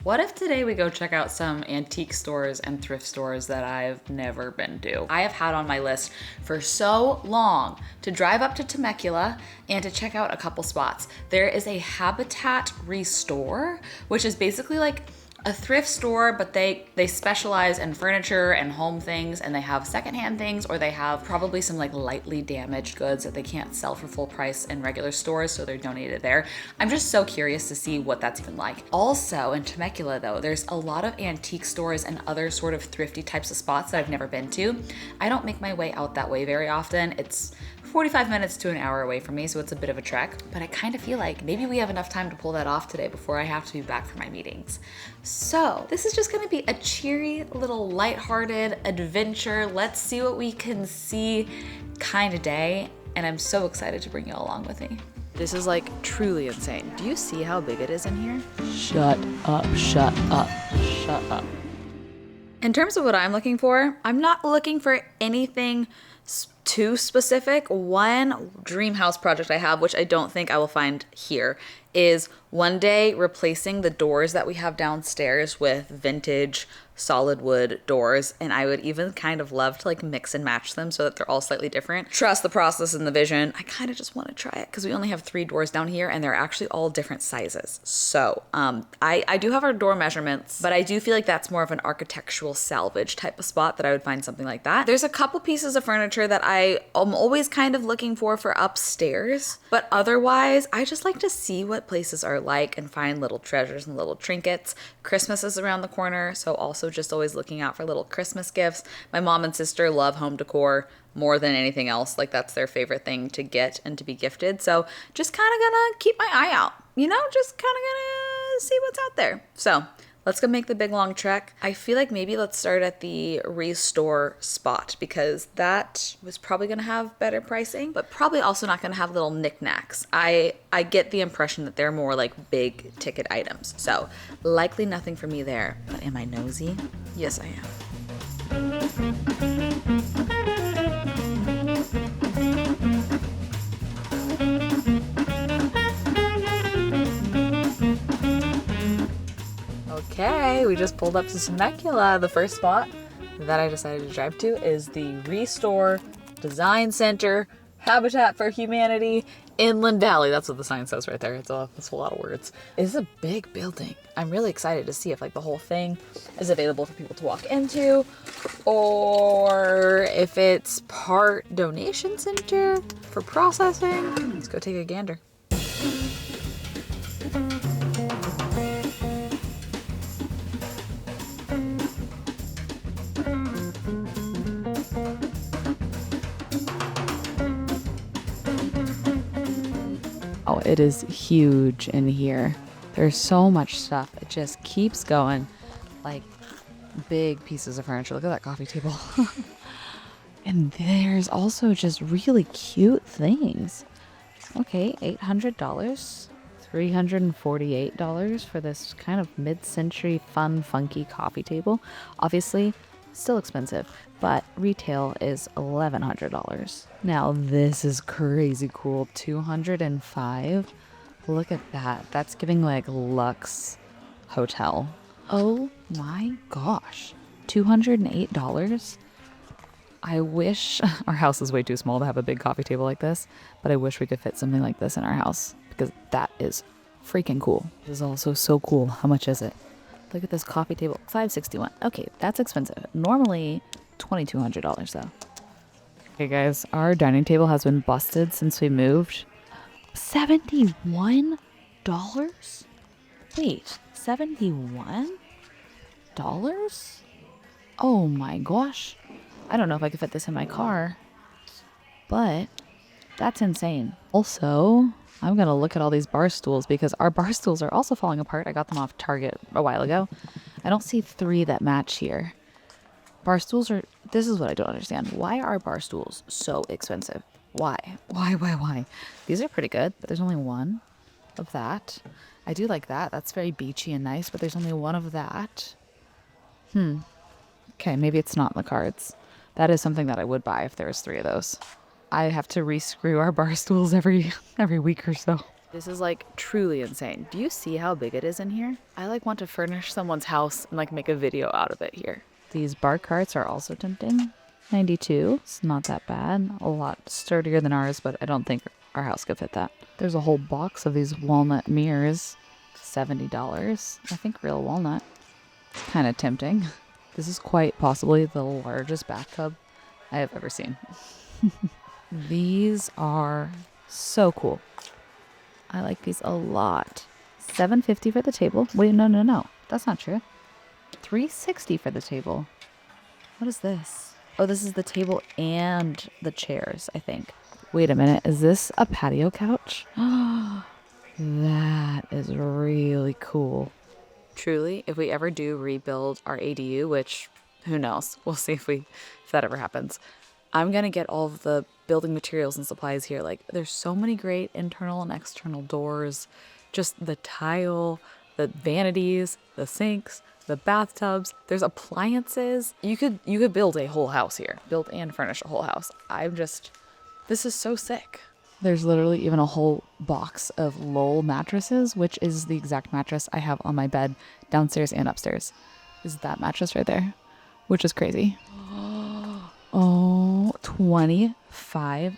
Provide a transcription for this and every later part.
What if today we go check out some antique stores and thrift stores that I've never been to? I have had on my list for so long to drive up to Temecula and to check out a couple spots. There is a Habitat Restore, which is basically like a thrift store, but they specialize in furniture and home things, and they have secondhand things, or they have probably some like lightly damaged goods that they can't sell for full price in regular stores, so they're donated there. I'm just so curious to see what that's even like. Also in Temecula though, there's a lot of antique stores and other sort of thrifty types of spots that I've never been to. I don't make my way out that way very often. It's 45 minutes to an hour away from me, so it's a bit of a trek, but I kind of feel like maybe we have enough time to pull that off today before I have to be back for my meetings. So this is just gonna be a cheery little lighthearted adventure. Let's see what we can see kind of day, and I'm so excited to bring you all along with me. This is like truly insane. Do you see how big it is in here? Shut up, shut up, shut up. In terms of what I'm looking for, I'm not looking for anything too specific. One dream house project I have, which I don't think I will find here, is one day replacing the doors that we have downstairs with vintage solid wood doors, and I would even kind of love to like mix and match them so that they're all slightly different. Trust the process and the vision. I kind of just want to try it because we only have 3 doors down here and they're actually all different sizes. So I do have our door measurements, but I do feel like that's more of an architectural salvage type of spot that I would find something like that. There's a couple pieces of furniture that I am always kind of looking for upstairs, but otherwise I just like to see what places are like and find little treasures and little trinkets. Christmas is around the corner, so also just always looking out for little Christmas gifts. My mom and sister love home decor more than anything else. Like that's their favorite thing to get and to be gifted. So just kind of gonna keep my eye out, just kind of gonna see what's out there. So let's go make the big long trek. I feel like maybe let's start at the Restore spot because that was probably gonna have better pricing, but probably also not gonna have little knickknacks. I get the impression that they're more like big ticket items. So likely nothing for me there, but am I nosy? Yes, I am. Okay, we just pulled up to Temecula. The first spot that I decided to drive to is the Restore Design Center Habitat for Humanity Inland Valley. That's what the sign says right there. It's a lot of words. It's a big building. I'm really excited to see if like the whole thing is available for people to walk into or if it's part donation center for processing. Let's go take a gander. Oh, it is huge in here. There's so much stuff. It just keeps going. Like big pieces of furniture. Look at that coffee table. And there's also just really cute things. Okay, $800. $348 for this kind of mid-century fun, funky coffee table. Obviously, still expensive, but retail is $1,100. Now this is crazy cool. $205. Look at that. That's giving like luxe hotel. Oh my gosh. $208. I wish our house is way too small to have a big coffee table like this, but I wish we could fit something like this in our house because that is freaking cool. This is also so cool. How much is it? Look at this coffee table, $561. Okay, that's expensive. Normally $2,200 though. Okay guys, our dining table has been busted since we moved. $71? Wait, $71? Oh my gosh. I don't know if I could fit this in my car, but that's insane. Also, I'm gonna look at all these bar stools because our bar stools are also falling apart. I got them off Target a while ago. I don't see 3 that match here. Bar stools are, this is what I don't understand. Why are bar stools so expensive? Why? These are pretty good, but there's only 1 of that. I do like that. That's very beachy and nice, but there's only 1 of that. Okay, maybe it's not in the cards. That is something that I would buy if there was 3 of those. I have to re-screw our bar stools every week or so. This is like truly insane. Do you see how big it is in here? I like want to furnish someone's house and like make a video out of it here. These bar carts are also tempting. 92, it's not that bad. A lot sturdier than ours, but I don't think our house could fit that. There's a whole box of these walnut mirrors. $70. I think real walnut. Kind of tempting. This is quite possibly the largest bathtub I have ever seen. These are so cool. I like these a lot. $7.50 for the table. Wait, no. That's not true. $3.60 for the table. What is this? Oh, this is the table and the chairs, I think. Wait a minute. Is this a patio couch? That is really cool. Truly, if we ever do rebuild our ADU, which who knows, we'll see if that ever happens. I'm gonna get all of the building materials and supplies here. Like, there's so many great internal and external doors, just the tile, the vanities, the sinks, the bathtubs. There's appliances. You could build a whole house here, build and furnish a whole house. This is so sick. There's literally even a whole box of Lowell mattresses, which is the exact mattress I have on my bed downstairs and upstairs. Is that mattress right there, which is crazy. Oh, $25.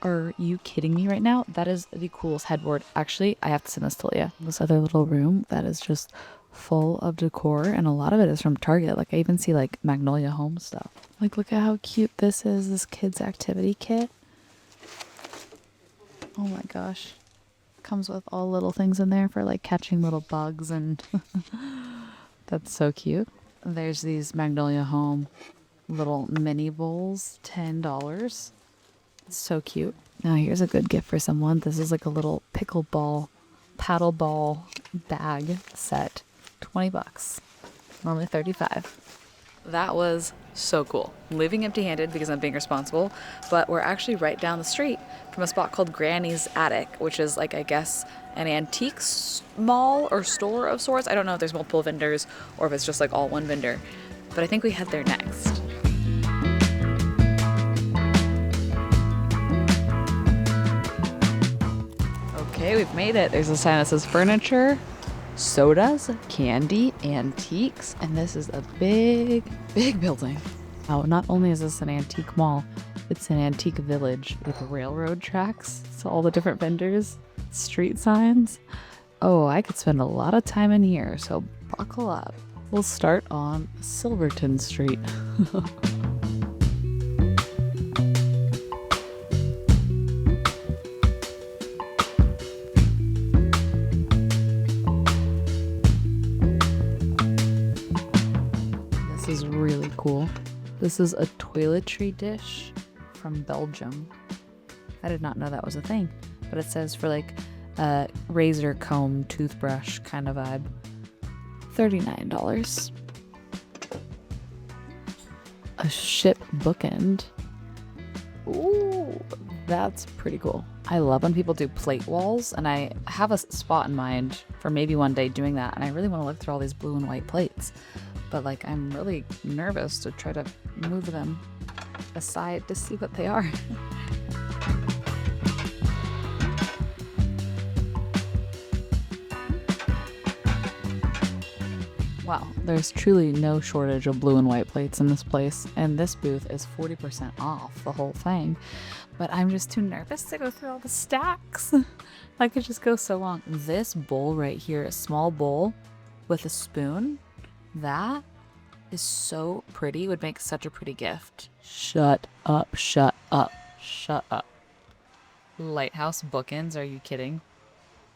Are you kidding me right now? That is the coolest headboard. Actually, I have to send this to Leah. This other little room that is just full of decor, and a lot of it is from Target. Like, I even see like Magnolia Home stuff. Like, look at how cute this is, this kids activity kit. Oh my gosh. Comes with all little things in there for like catching little bugs, and that's so cute. There's these Magnolia Home little mini bowls, $10. It's so cute. Now here's a good gift for someone. This is like a little pickleball, paddle ball bag set. $20. Normally $35. That was so cool. I'm leaving empty-handed because I'm being responsible, but we're actually right down the street from a spot called Granny's Attic, which is like, I guess, an antique mall or store of sorts. I don't know if there's multiple vendors or if it's just like all one vendor, but I think we head there next. Okay, we've made it. There's a sign that says furniture, sodas, candy, antiques, and this is a big building. Oh, not only is this an antique mall, it's an antique village with railroad tracks, so all the different vendors, street signs. Oh, I could spend a lot of time in here, so buckle up. We'll start on Silverton Street. This is really cool. This is a toiletry dish from Belgium. I did not know that was a thing, but it says for like a razor comb toothbrush kind of vibe. $39. A ship bookend. Ooh, that's pretty cool. I love when people do plate walls, and I have a spot in mind for maybe one day doing that, and I really want to look through all these blue and white plates. But like, I'm really nervous to try to move them aside to see what they are. Wow, there's truly no shortage of blue and white plates in this place, and this booth is 40% off the whole thing. But I'm just too nervous to go through all the stacks. I could just go so long. This bowl right here, a small bowl with a spoon, that is so pretty. It would make such a pretty gift. Shut up, shut up, shut up. Lighthouse bookends, are you kidding?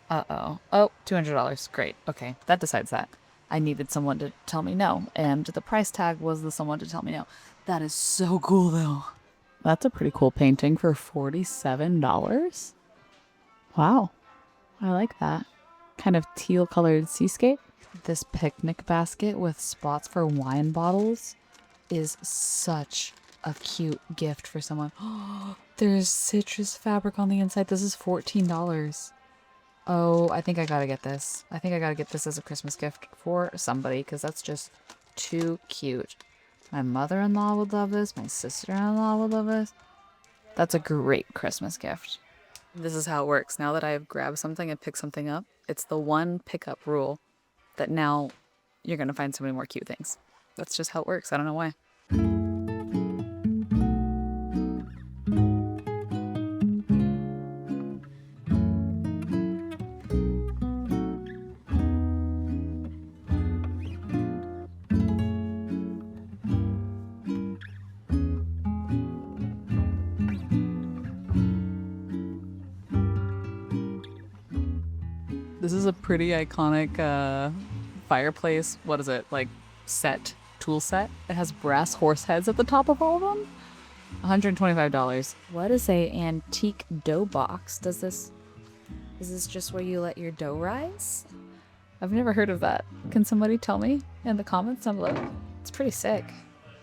Uh-oh. Oh, $200. Great. Okay, that decides that. I needed someone to tell me no, and the price tag was the someone to tell me no. That is so cool, though. That's a pretty cool painting for $47. Wow, I like that. Kind of teal-colored seascape. This picnic basket with spots for wine bottles is such a cute gift for someone. Oh, there's citrus fabric on the inside. This is $14. Oh, I think I gotta get this. I think I gotta get this as a Christmas gift for somebody, because that's just too cute. My mother-in-law would love this. My sister-in-law would love this. That's a great Christmas gift. This is how it works. Now that I've grabbed something and picked something up, it's the one pickup rule that now you're going to find so many more cute things. That's just how it works. I don't know why. This is a pretty iconic fireplace. What is it? Like tool set. It has brass horse heads at the top of all of them. $125. What is a antique dough box? Is this just where you let your dough rise? I've never heard of that. Can somebody tell me in the comments down below? It's pretty sick.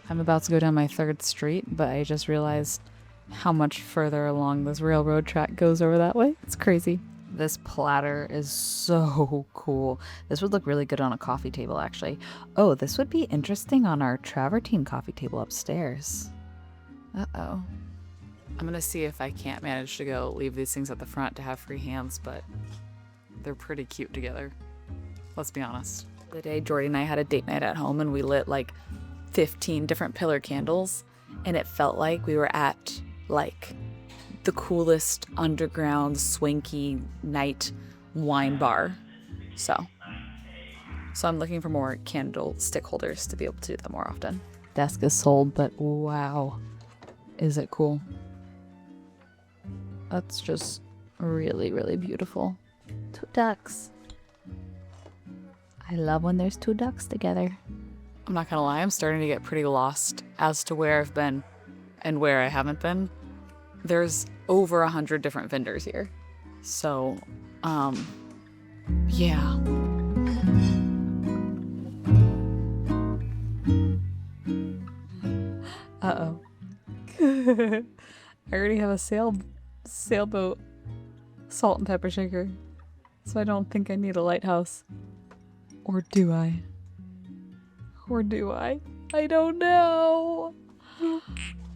I'm about to go down my 3rd street, but I just realized how much further along this railroad track goes over that way. It's crazy. This platter is so cool. This would look really good on a coffee table, actually. Oh, this would be interesting on our travertine coffee table upstairs. Uh-oh. I'm gonna see if I can't manage to go leave these things at the front to have free hands, but they're pretty cute together. Let's be honest. The day Jordy and I had a date night at home and we lit like 15 different pillar candles, and it felt like we were at like the coolest underground swanky night wine bar. So I'm looking for more candlestick holders to be able to do that more often. Desk is sold, but wow, is it cool. That's just really, really beautiful. 2 ducks. I love when there's 2 ducks together. I'm not gonna lie, I'm starting to get pretty lost as to where I've been and where I haven't been. There's over 100 different vendors here. So, yeah. Uh-oh. I already have a sailboat salt and pepper shaker, so I don't think I need a lighthouse. Or do I? I don't know.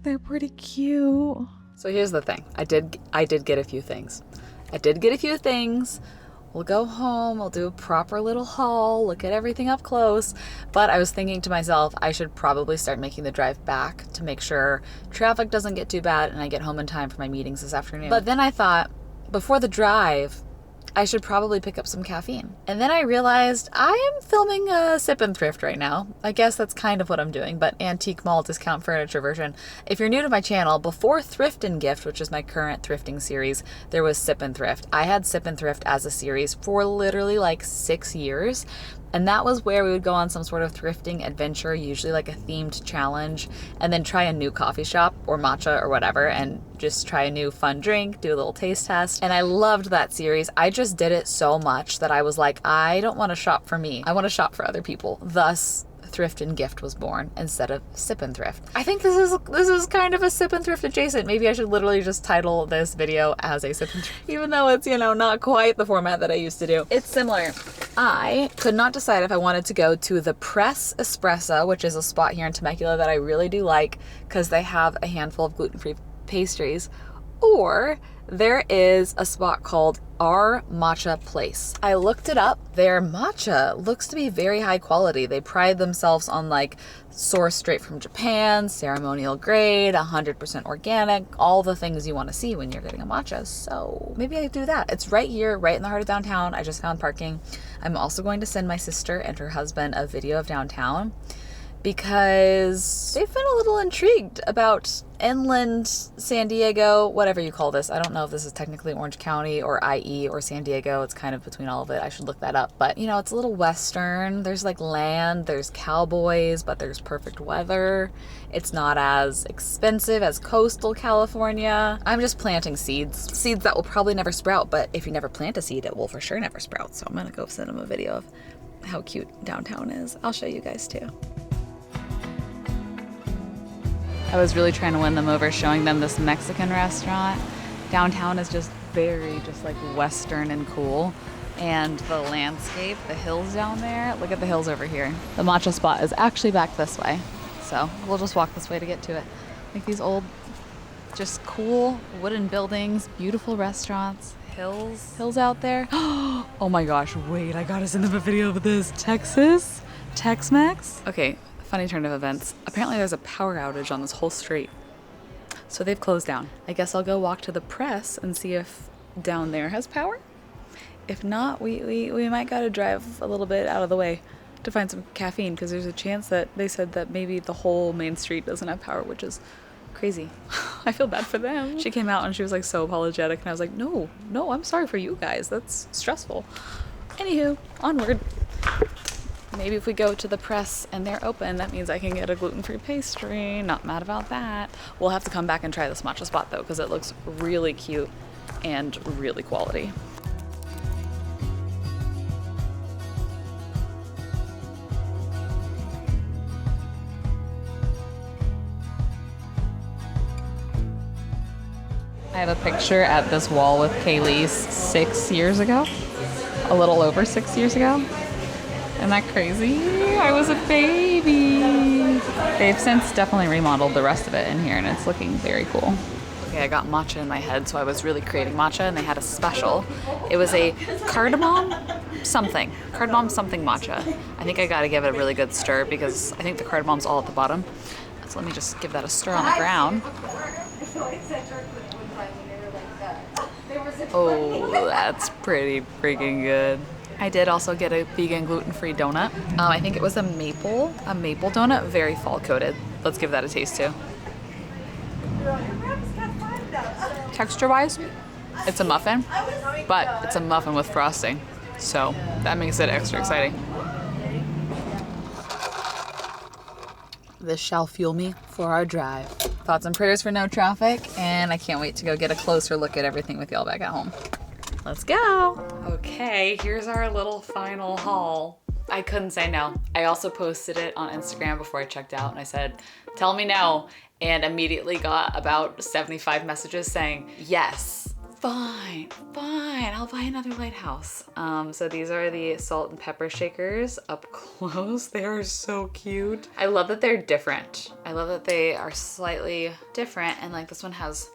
They're pretty cute. So here's the thing. I did get a few things. We'll go home, we'll do a proper little haul, look at everything up close. But I was thinking to myself, I should probably start making the drive back to make sure traffic doesn't get too bad and I get home in time for my meetings this afternoon. But then I thought, before the drive, I should probably pick up some caffeine. And then I realized I am filming a sip and thrift right now. I guess that's kind of what I'm doing, but antique mall discount furniture version. If you're new to my channel, before Thrift and Gift, which is my current thrifting series, there was Sip and Thrift. I had Sip and Thrift as a series for literally like 6 years. And that was where we would go on some sort of thrifting adventure, usually like a themed challenge, and then try a new coffee shop or matcha or whatever, and just try a new fun drink, do a little taste test. And I loved that series. I just did it so much that I was like, I don't want to shop for me. I want to shop for other people. Thus, Thrift and Gift was born instead of Sip and Thrift. I think this is kind of a Sip and Thrift adjacent. Maybe I should literally just title this video as a Sip and Thrift, even though it's, not quite the format that I used to do. It's similar. I could not decide if I wanted to go to the Press Espresso, which is a spot here in Temecula that I really do like because they have a handful of gluten-free pastries, or there is a spot called Our Matcha Place. I looked it up. Their matcha looks to be very high quality. They pride themselves on like sourced straight from Japan, ceremonial grade, 100% organic, all the things you want to see when you're getting a matcha. So maybe I do that. It's right here, right in the heart of downtown. I just found parking. I'm also going to send my sister and her husband a video of downtown because they've been a little intrigued about inland San Diego, whatever you call this. I don't know if this is technically Orange County or IE or San Diego. It's kind of between all of it. I should look that up. But, it's a little western. There's like land, there's cowboys, but there's perfect weather. It's not as expensive as coastal California. I'm just planting seeds that will probably never sprout. But if you never plant a seed, it will for sure never sprout. So I'm going to go send them a video of how cute downtown is. I'll show you guys too. I was really trying to win them over, showing them this Mexican restaurant. Downtown is just very like western and cool. And the landscape, the hills down there, look at the hills over here. The matcha spot is actually back this way. So we'll just walk this way to get to it. Like these old Just cool wooden buildings, beautiful restaurants, hills out there. Oh my gosh, wait, I got us into the video of this. Texas? Tex-Mex? Okay, funny turn of events. Apparently there's a power outage on this whole street. So they've closed down. I guess I'll go walk to the press and see if down there has power. If not, we might gotta drive a little bit out of the way to find some caffeine, because there's a chance that they said that maybe the whole main street doesn't have power, which is crazy. I feel bad for them. She came out and she was like so apologetic, and I was like, no, I'm sorry for you guys. That's stressful. Anywho, onward. Maybe if we go to the press and they're open, that means I can get a gluten-free pastry. Not mad about that. We'll have to come back and try this matcha spot though, because it looks really cute and really quality. I have a picture at this wall with Kaylee 6 years ago, a little over 6 years ago. Isn't that crazy? I was a baby. They've since definitely remodeled the rest of it in here, and it's looking very cool. Okay, I got matcha in my head, so I was really creating matcha, and they had a special. It was a cardamom something matcha. I think I gotta give it a really good stir, because I think the cardamom's all at the bottom. So let me just give that a stir on the ground. Oh, that's pretty freaking good. I did also get a vegan gluten-free donut. I think it was a maple donut, very fall coated. Let's give that a taste too. Texture-wise, it's a muffin, but it's a muffin with frosting. So that makes it extra exciting. This shall fuel me for our drive. Thoughts and prayers for no traffic, and I can't wait to go get a closer look at everything with y'all back at home. Let's go. Okay, here's our little final haul. I couldn't say no. I also posted it on Instagram before I checked out, and I said, tell me no, and immediately got about 75 messages saying, yes, fine, I'll buy another lighthouse. So these are the salt and pepper shakers up close. They are so cute. I love that they're different. I love that they are slightly different, and like this one has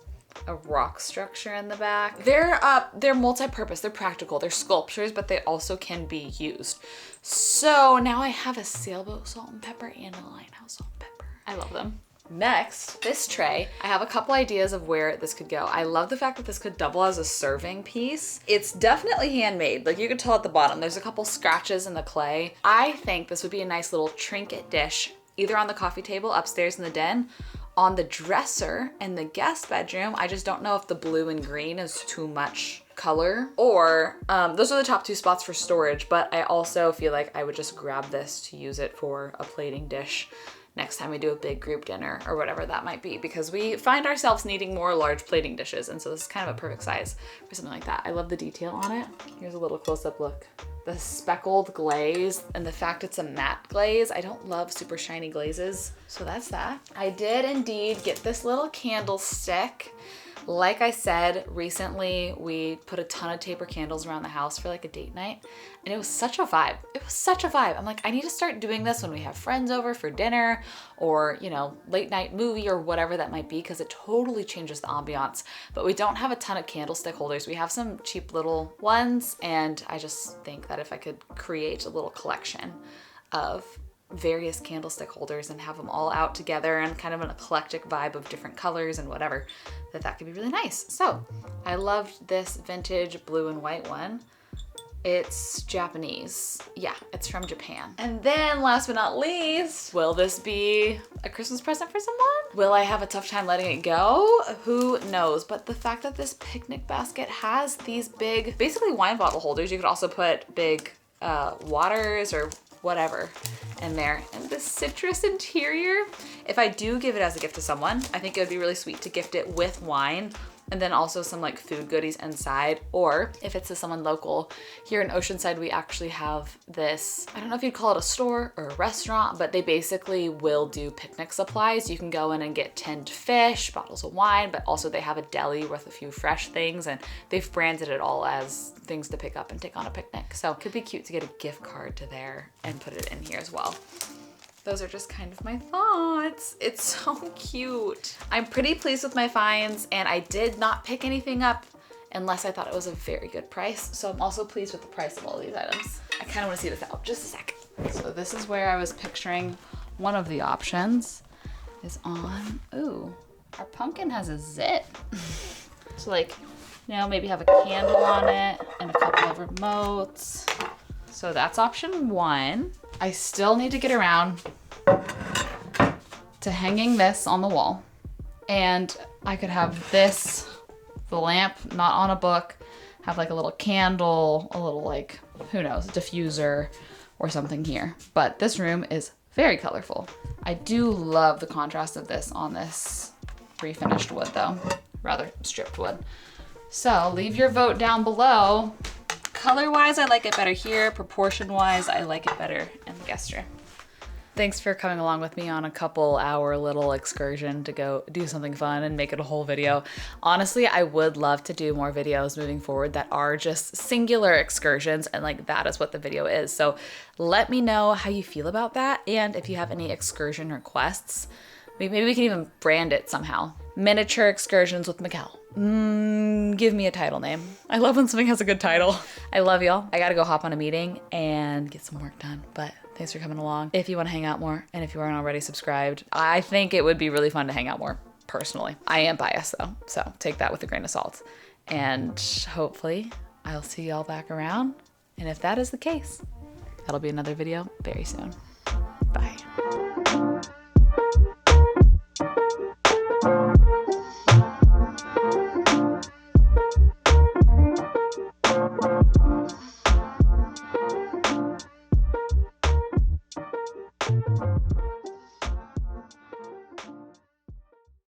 a rock structure in the back. They're multi-purpose, they're practical, they're sculptures, but they also can be used. So now I have a sailboat salt and pepper and a lighthouse salt and pepper. I love them. Next, this tray, I have a couple ideas of where this could go. I love the fact that this could double as a serving piece. It's definitely handmade. Like you could tell at the bottom, there's a couple scratches in the clay. I think this would be a nice little trinket dish, either on the coffee table upstairs in the den, on the dresser in the guest bedroom. I just don't know if the blue and green is too much color, or those are the top two spots for storage, but I also feel like I would just grab this to use it for a plating dish next time we do a big group dinner or whatever that might be, because we find ourselves needing more large plating dishes, and so this is kind of a perfect size for something like that. I love the detail on it. Here's a little close-up look. The speckled glaze and the fact it's a matte glaze. I don't love super shiny glazes, so that's that. I did indeed get this little candlestick. Like I said, recently we put a ton of taper candles around the house for like a date night, and it was such a vibe. It was such a vibe. I'm like, I need to start doing this when we have friends over for dinner or, you know, late night movie or whatever that might be, because it totally changes the ambiance. But we don't have a ton of candlestick holders. We have some cheap little ones, and I just think that if I could create a little collection of various candlestick holders and have them all out together and kind of an eclectic vibe of different colors and whatever, that could be really nice. So I loved this vintage blue and white one. It's Japanese. Yeah, it's from Japan. And then last but not least, will this be a Christmas present for someone? Will I have a tough time letting it go? Who knows? But the fact that this picnic basket has these big, basically wine bottle holders, you could also put big waters or whatever in there. And this citrus interior, if I do give it as a gift to someone, I think it would be really sweet to gift it with wine and then also some like food goodies inside. Or if it's to someone local, here in Oceanside, we actually have this, I don't know if you'd call it a store or a restaurant, but they basically will do picnic supplies. You can go in and get tinned fish, bottles of wine, but also they have a deli with a few fresh things, and they've branded it all as things to pick up and take on a picnic. So it could be cute to get a gift card to there and put it in here as well. those are just kind of my thoughts. It's so cute. I'm pretty pleased with my finds, and I did not pick anything up unless I thought it was a very good price. So I'm also pleased with the price of all these items. I kind of want to see this out just a sec. So this is where I was picturing one of the options is on, ooh, our pumpkin has a zit. So like, you know, maybe have a candle on it and a couple of remotes. So that's option one. I still need to get around to hanging this on the wall. And I could have this, the lamp not on a book, have like a little candle, a little like, who knows, diffuser or something here. But this room is very colorful. I do love the contrast of this on this refinished wood though, rather stripped wood. So leave your vote down below. Color-wise, I like it better here. Proportion-wise, I like it better in the guest room. Thanks for coming along with me on a couple hour little excursion to go do something fun and make it a whole video. Honestly, I would love to do more videos moving forward that are just singular excursions, and like that is what the video is. So let me know how you feel about that, and if you have any excursion requests, maybe we can even brand it somehow. Miniature excursions with Michel. Give me a title name. I love when something has a good title. I love y'all. I gotta go hop on a meeting and get some work done, but thanks for coming along. If you wanna hang out more, and if you aren't already subscribed, I think it would be really fun to hang out more, personally. I am biased though, so take that with a grain of salt. And hopefully I'll see y'all back around. And if that is the case, that'll be another video very soon. Bye.